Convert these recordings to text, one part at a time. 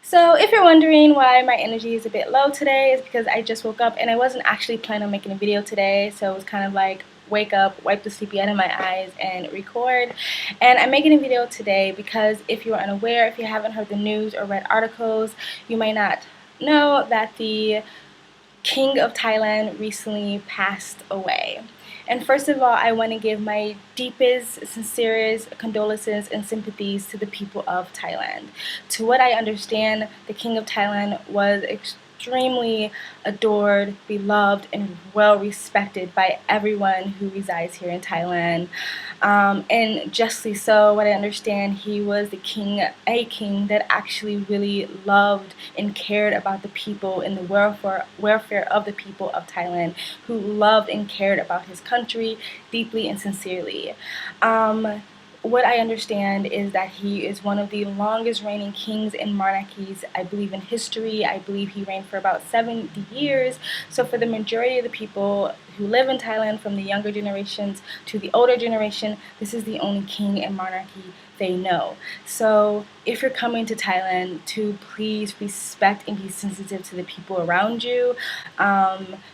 So if you're wondering why my energy is a bit low today, it's because I just woke up and I wasn't actually planning on making a video today. So it was kind of like wake up, wipe the sleepy out of my eyes and record. And I'm making a video today because if you are unaware, if you haven't heard the news or read articles, you might not know that the King of Thailand recently passed away. And first of all, I want to give my deepest, sincerest condolences and sympathies to the people of Thailand. To what I understand, the King of Thailand was extremely adored, beloved, and well respected by everyone who resides here in Thailand. And justly so, what I understand, he was a king that actually really loved and cared about the people and the welfare of the people of Thailand, who loved and cared about his country deeply and sincerely. What I understand is that he is one of the longest reigning kings and monarchies, I believe, in history. I believe he reigned for about 70 years. So for the majority of the people who live in Thailand, from the younger generations to the older generation, this is the only king and monarchy they know. So if you're coming to Thailand, to please respect and be sensitive to the people around you,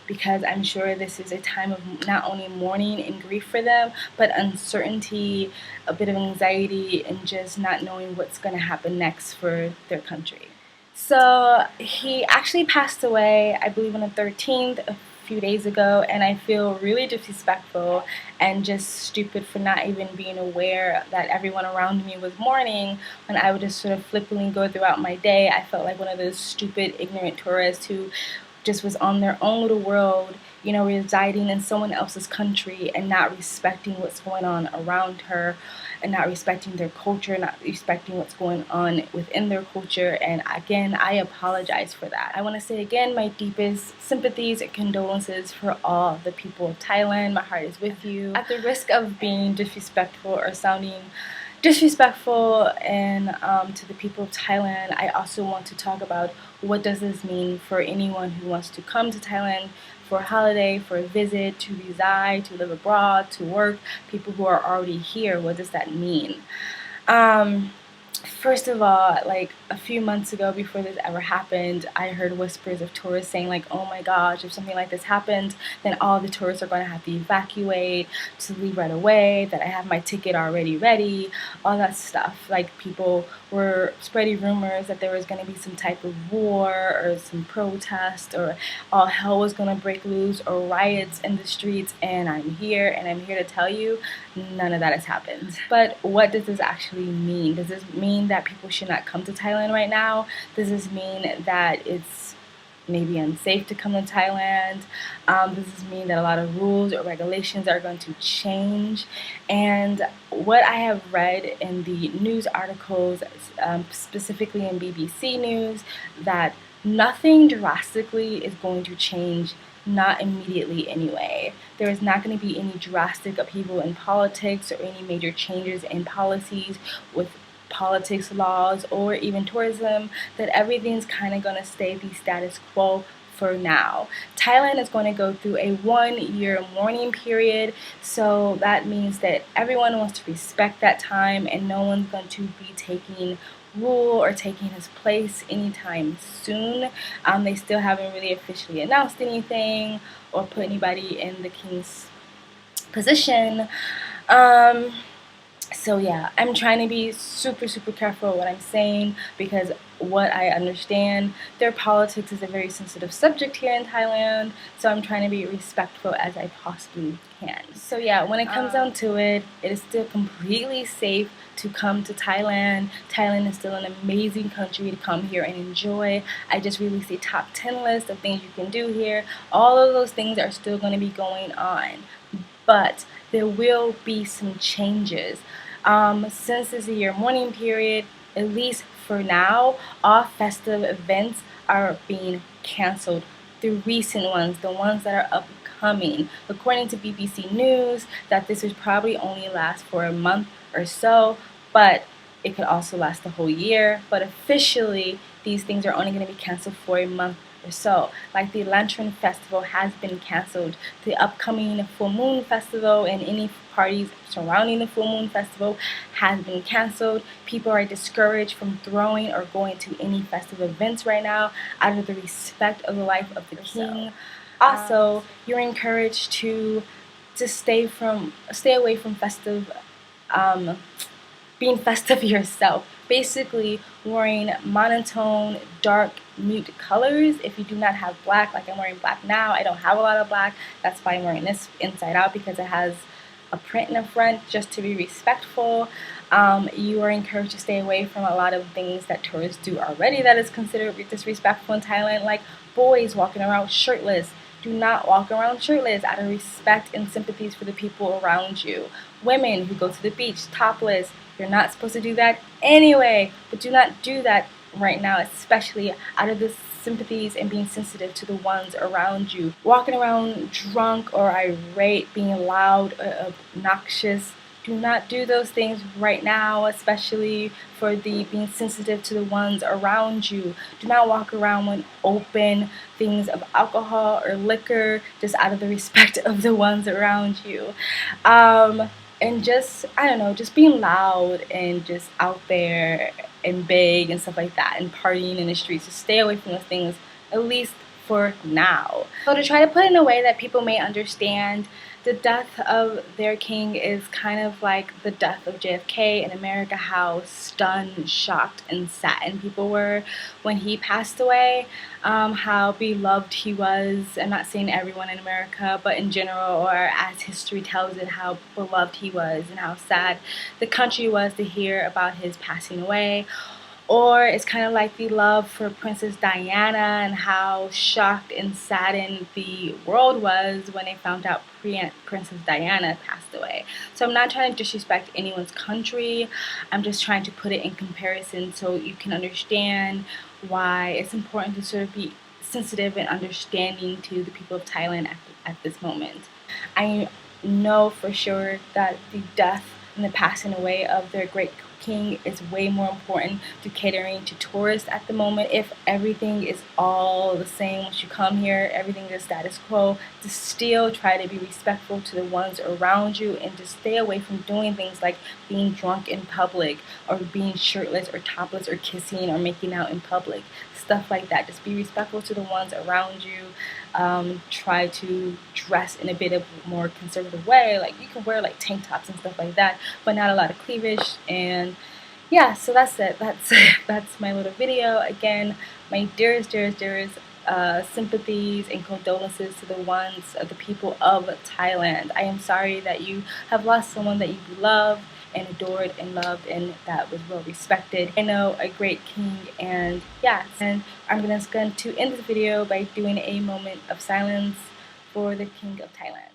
because I'm sure this is a time of not only mourning and grief for them, but uncertainty, a bit of anxiety, and just not knowing what's going to happen next for their country. So he actually passed away, I believe, on the 13th, a few days ago, and I feel really disrespectful and just stupid for not even being aware that everyone around me was mourning when I would just sort of flippantly go throughout my day. I felt like one of those stupid, ignorant tourists who just was on their own little world, residing in someone else's country and not respecting what's going on around her, and not respecting their culture, not respecting what's going on within their culture. And again, I apologize for that. I want to say again my deepest sympathies and condolences for all the people of Thailand. My heart is with you. At the risk of being disrespectful or sounding disrespectful and to the people of Thailand, I also want to talk about what does this mean for anyone who wants to come to Thailand for a holiday, for a visit, to reside, to live abroad, to work, people who are already here. What does that mean? First of all, like a few months ago, before this ever happened, I heard whispers of tourists saying like, oh my gosh, if something like this happens, then all the tourists are going to have to evacuate, to leave right away, that I have my ticket already ready, all that stuff. Like, people were spreading rumors that there was going to be some type of war or some protest, or all hell was going to break loose, or riots in the streets. And I'm here to tell you, none of that has happened. But what does this actually mean? Does this mean that people should not come to Thailand right now? Does this mean that it's maybe unsafe to come to Thailand? Does this mean that a lot of rules or regulations are going to change? And what I have read in the news articles, specifically in BBC News, that nothing drastically is going to change, not immediately anyway. There is not going to be any drastic upheaval in politics or any major changes in policies with politics, laws, or even tourism, that everything's kind of going to stay the status quo for now. Thailand is going to go through a 1-year mourning period, so that means that everyone wants to respect that time and no one's going to be taking rule or taking his place anytime soon. They still haven't really officially announced anything or put anybody in the king's position. So yeah, I'm trying to be super, super careful what I'm saying, because what I understand, their politics is a very sensitive subject here in Thailand, so I'm trying to be respectful as I possibly can. So yeah, when it comes down to it, it is still completely safe to come to Thailand. Thailand is still an amazing country to come here and enjoy. I just released a top 10 list of things you can do here. All of those things are still going to be going on, but there will be some changes. Since it's a year mourning period, at least for now, all festive events are being canceled. The recent ones, the ones that are upcoming. According to BBC News, that this would probably only last for a month or so, but it could also last the whole year. But officially, these things are only going to be canceled for a month or so. Like the Lantern Festival has been cancelled. The upcoming Full Moon Festival and any parties surrounding the Full Moon Festival has been cancelled. People are discouraged from throwing or going to any festive events right now out of the respect of the life of the king. Also, you're encouraged to stay away from festive, being festive yourself. Basically, wearing monotone, dark, mute colors. If you do not have black, like I'm wearing black now, I don't have a lot of black. That's why I'm wearing this inside out, because it has a print in the front, just to be respectful. You are encouraged to stay away from a lot of things that tourists do already that is considered disrespectful in Thailand, like boys walking around shirtless. Do not walk around shirtless out of respect and sympathies for the people around you. Women who go to the beach topless, you're not supposed to do that anyway, but do not do that right now, especially out of the sympathies and being sensitive to the ones around you. Walking around drunk or irate, being loud or obnoxious, do not do those things right now, especially for the being sensitive to the ones around you. Do not walk around with open things of alcohol or liquor, just out of the respect of the ones around you. And just, I don't know, just being loud and just out there and big and stuff like that and partying in the streets. Just stay away from those things, at least for now. So to try to put it in a way that people may understand, the death of their king is kind of like the death of JFK in America, how stunned, shocked, and saddened people were when he passed away, how beloved he was. I'm not saying everyone in America, but in general, or as history tells it, how beloved he was and how sad the country was to hear about his passing away. Or it's kind of like the love for Princess Diana and how shocked and saddened the world was when they found out Princess Diana passed away. So I'm not trying to disrespect anyone's country. I'm just trying to put it in comparison so you can understand why it's important to sort of be sensitive and understanding to the people of Thailand at this moment. I know for sure that the death and the passing away of their great king is way more important to catering to tourists at the moment. If everything is all the same once you come here, everything is status quo, to still try to be respectful to the ones around you and to stay away from doing things like being drunk in public or being shirtless or topless or kissing or making out in public. Stuff like that. Just be respectful to the ones around you. Try to dress in a bit of a more conservative way. Like you can wear like tank tops and stuff like that, but not a lot of cleavage. And yeah, so that's it. That's my little video. Again, my dearest sympathies and condolences to the ones of the people of Thailand. I am sorry that you have lost someone that you love and adored and loved and that was well respected. I know a great king, and yeah, and I'm just going to end this video by doing a moment of silence for the King of Thailand.